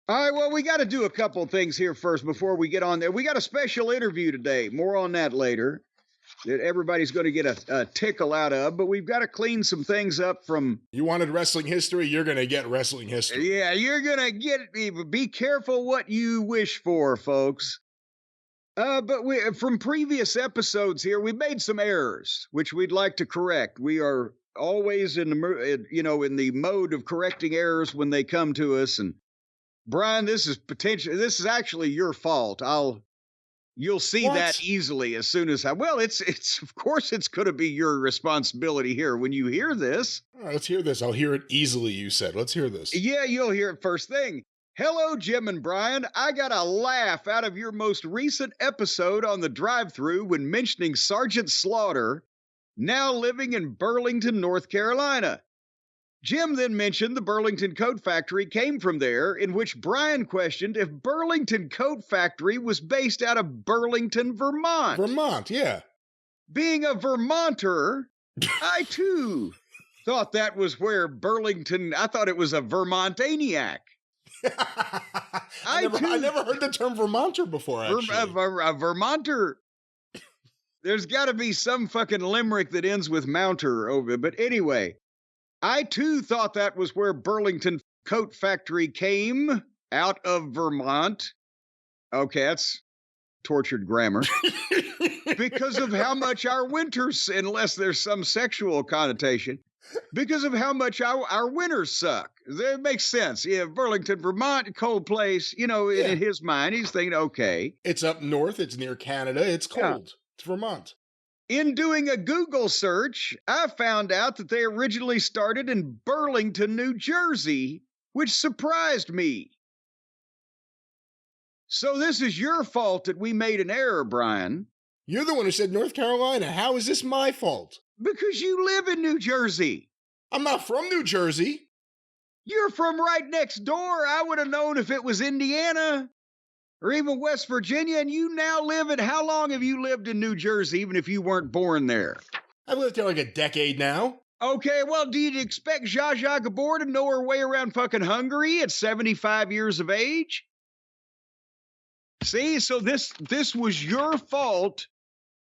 All right, well, we got to do a couple things here first before we get on there. We got a special interview today. More on that later. That everybody's going to get a tickle out of, but we've got to clean some things up from. You wanted wrestling history, you're going to get wrestling history. Yeah, you're going to get it. Be careful what you wish for, folks. But from previous episodes here, we made some errors, which we'd like to correct. We are always in the mode of correcting errors when they come to us. And Brian, this is actually your fault. You'll see that easily as soon as it's of course it's going to be your responsibility here when you hear this. All right, let's hear this. I'll hear it easily, you said. Let's hear this. Yeah, you'll hear it first thing. Hello, Jim and Brian. I got a laugh out of your most recent episode on the Drive-Thru when mentioning Sergeant Slaughter, now living in Burlington, North Carolina. Jim then mentioned the Burlington Coat Factory came from there, in which Brian questioned if Burlington Coat Factory was based out of Burlington, Vermont. Vermont, yeah. Being a Vermonter, I too thought that was where I thought it was a Vermontaniac. I never heard the term Vermonter before, actually. A Vermonter. There's got to be some fucking limerick that ends with mounter over it. But anyway, I too thought that was where Burlington Coat Factory came out of Vermont. Okay, that's tortured grammar. Because of how much our winters, unless there's some sexual connotation, because of how much our winters suck. That makes sense. Yeah, Burlington, Vermont, cold place. In his mind, he's thinking, okay. It's up north. It's near Canada. It's cold. Yeah. It's Vermont. In doing a Google search, I found out that they originally started in Burlington, New Jersey, which surprised me. So this is your fault that we made an error, Brian. You're the one who said North Carolina. How is this my fault? Because you live in New Jersey. I'm not from New Jersey. You're from right next door. I would have known if it was Indiana or even West Virginia, and you now live in, how long have you lived in New Jersey, even if you weren't born there? I've lived there like a decade now. Okay, well, do you expect Zsa Zsa Gabor to know her way around fucking Hungary at 75 years of age? See, so this was your fault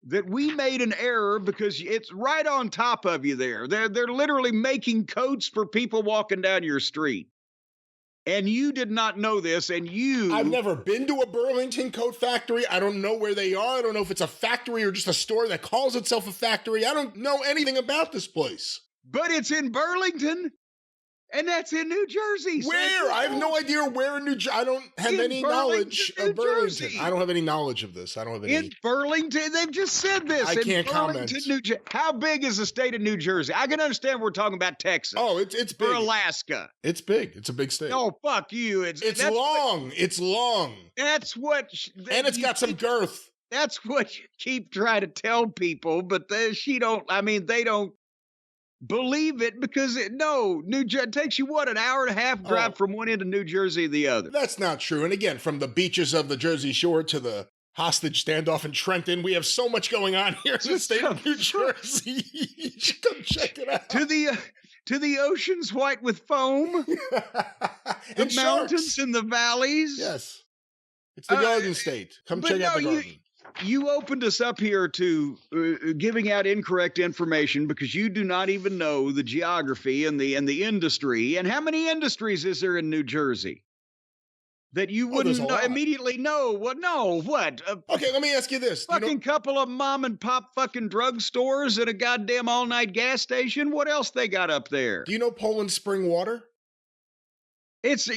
that we made an error because it's right on top of you there. They're literally making coats for people walking down your street. And you did not know this, and I've never been to a Burlington Coat Factory. I don't know where they are. I don't know if it's a factory or just a store that calls itself a factory. I don't know anything about this place. But it's in Burlington, and that's in New Jersey. Where? I have no idea where in New Jersey. I don't have any knowledge of Burlington. I don't have any knowledge of this. I don't have any. In Burlington, they've just said this. I can't comment. How big is the state of New Jersey? I can understand we're talking about Texas. Oh, it's big. Or Alaska. It's big. It's a big state. Oh, fuck you. It's long. It's long. That's what. And it's got some girth. That's what you keep trying to tell people, but they don't believe it because it takes you an hour and a half drive from one end of New Jersey to the other. That's not true. And again, from the beaches of the Jersey Shore to the hostage standoff in Trenton, we have so much going on here in the state of New Jersey. You should come check it out. To the oceans white with foam, the mountains and the valleys. Yes, it's the Garden State. Come check out the garden. You opened us up here to giving out incorrect information because you do not even know the geography and the industry. And how many industries is there in New Jersey that you wouldn't immediately know? What? No, what? Okay, let me ask you this. Fucking couple of mom and pop fucking drugstores and a goddamn all-night gas station. What else they got up there? Do you know Poland Spring Water? It's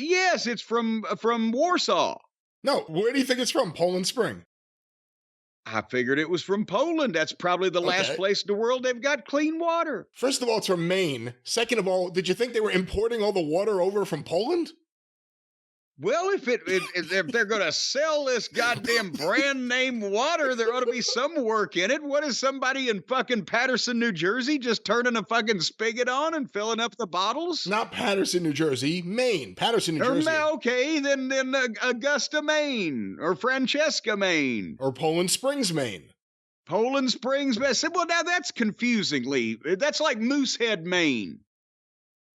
from Warsaw. No, where do you think it's from? Poland Spring. I figured it was from Poland. That's probably the last place in the world they've got clean water. First of all, it's from Maine. Second of all, did you think they were importing all the water over from Poland? Well, if they're going to sell this goddamn brand name water, there ought to be some work in it. What is somebody in fucking Patterson, New Jersey, just turning a fucking spigot on and filling up the bottles? Not Patterson, New Jersey, Maine. Patterson, New Jersey. Okay, then Augusta, Maine, or Francesca, Maine, or Poland Springs, Maine. Poland Springs, Maine. Well, now that's confusingly. That's like Moosehead, Maine.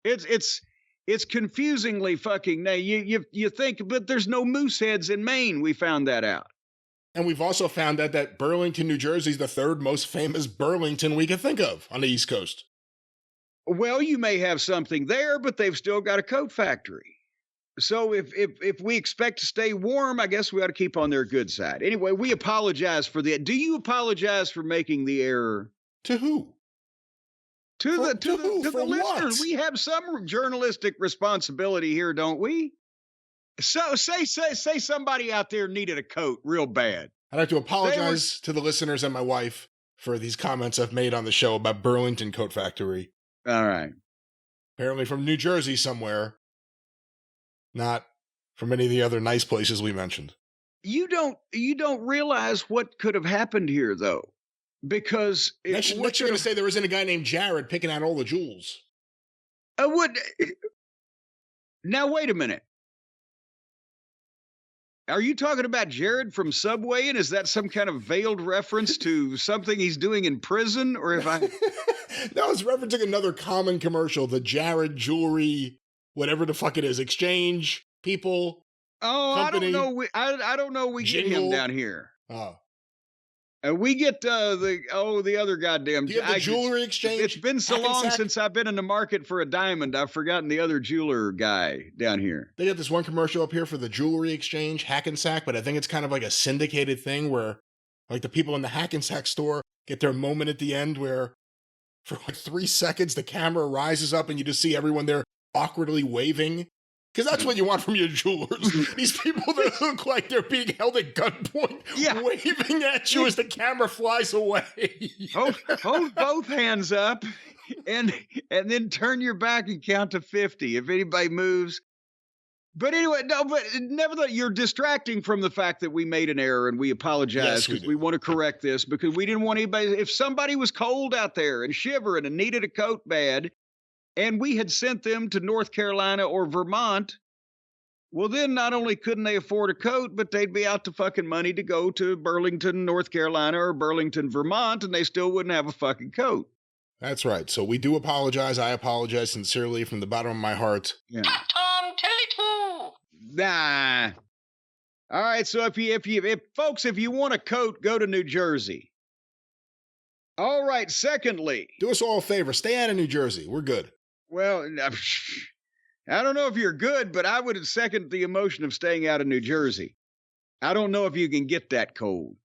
It's It's confusingly fucking. Now you think, but there's no moose heads in Maine. We found that out. And we've also found out that Burlington, New Jersey is the third most famous Burlington we could think of on the East Coast. Well, you may have something there, but they've still got a coat factory. So if we expect to stay warm, I guess we ought to keep on their good side. Anyway, we apologize for that. Do you apologize for making the error? To who? To the listeners. What? We have some journalistic responsibility here, don't we? So say somebody out there needed a coat real bad. I'd like to apologize to the listeners and my wife for these comments I've made on the show about Burlington Coat Factory. All right. Apparently from New Jersey somewhere. Not from any of the other nice places we mentioned. You don't realize what could have happened here, though, because Next you're going to say there isn't a guy named Jared picking out all the jewels. Now wait a minute. Are you talking about Jared from Subway, and is that some kind of veiled reference to something he's doing in prison, or if I? No, it's referencing another common commercial, the Jared Jewelry. Whatever the fuck it is, exchange, people. Oh, company, I don't know. I don't know. We jingle. Get him down here. Oh, and we get the other goddamn. Do you have the jewelry exchange? It's been so long since I've been in the market for a diamond. I've forgotten the other jeweler guy down here. They got this one commercial up here for the jewelry exchange, Hackensack, but I think it's kind of like a syndicated thing where, like, the people in the Hackensack store get their moment at the end where, for like 3 seconds, the camera rises up and you just see everyone there awkwardly waving, because that's what you want from your jewelers. These people that look like they're being held at gunpoint, waving at you as the camera flies away. hold both hands up, and then turn your back and count to 50 if anybody moves. But anyway, nevertheless, you're distracting from the fact that we made an error, and we apologize because we want to correct this, because we didn't want anybody. If somebody was cold out there and shivering and needed a coat bad, and we had sent them to North Carolina or Vermont, well, then not only couldn't they afford a coat, but they'd be out the fucking money to go to Burlington, North Carolina, or Burlington, Vermont, and they still wouldn't have a fucking coat. That's right. So we do apologize. I apologize sincerely from the bottom of my heart. Yeah. Tom, tell it who. Nah. All right. So if you want a coat, go to New Jersey. All right. Secondly, do us all a favor. Stay out of New Jersey. We're good. Well, I don't know if you're good, but I would second the emotion of staying out of New Jersey. I don't know if you can get that cold.